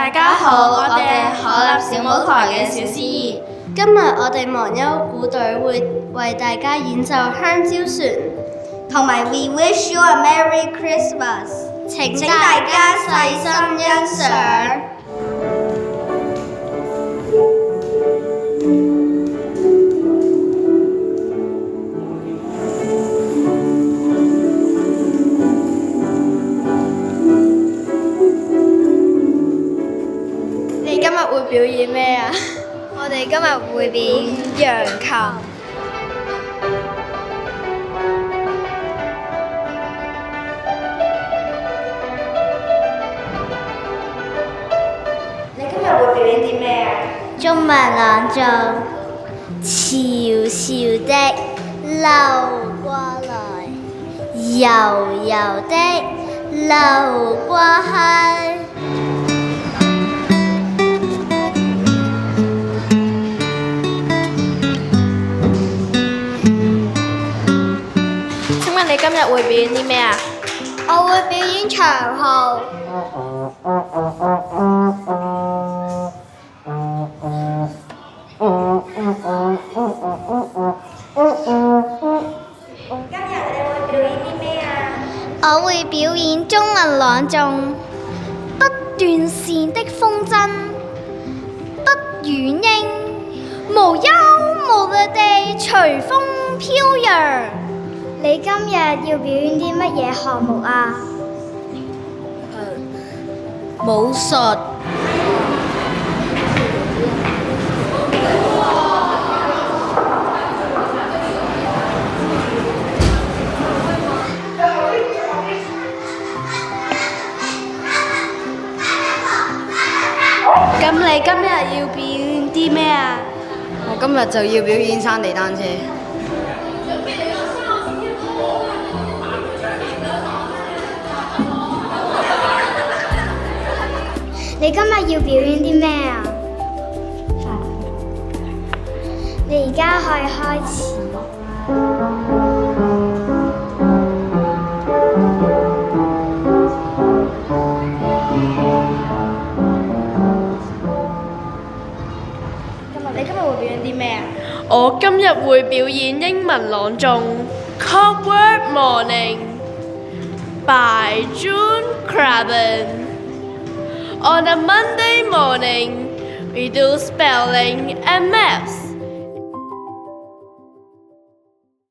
大家好，我哋係海立小舞台嘅小思怡。今日我哋忘憂鼓隊會為大家演奏香蕉船，同埋 We Wish You a Merry Christmas。請大家細心欣賞。你今日會表演咩啊？我哋今日會表演揚琴。你今日會表演啲咩啊？中文朗誦，悄悄的流過來，柔柔的流過去。請問你今日會表演啲咩啊？我會表演長號。今日你會表演啲咩啊？我會表演中文朗誦，不斷線的風箏，不遠纓，無憂無慮地隨風飄揚。你今日要表演啲乜嘢項目啊？武術。咁你今日要表演啲咩啊？我今日就要表演山地單車。你今日要表演啲咩啊？你而家可以開始。你今日會表演啲咩啊？我今日會表演英文朗誦《Clockwork Morning》by June Craven。On a Monday morning, we do spelling and maths.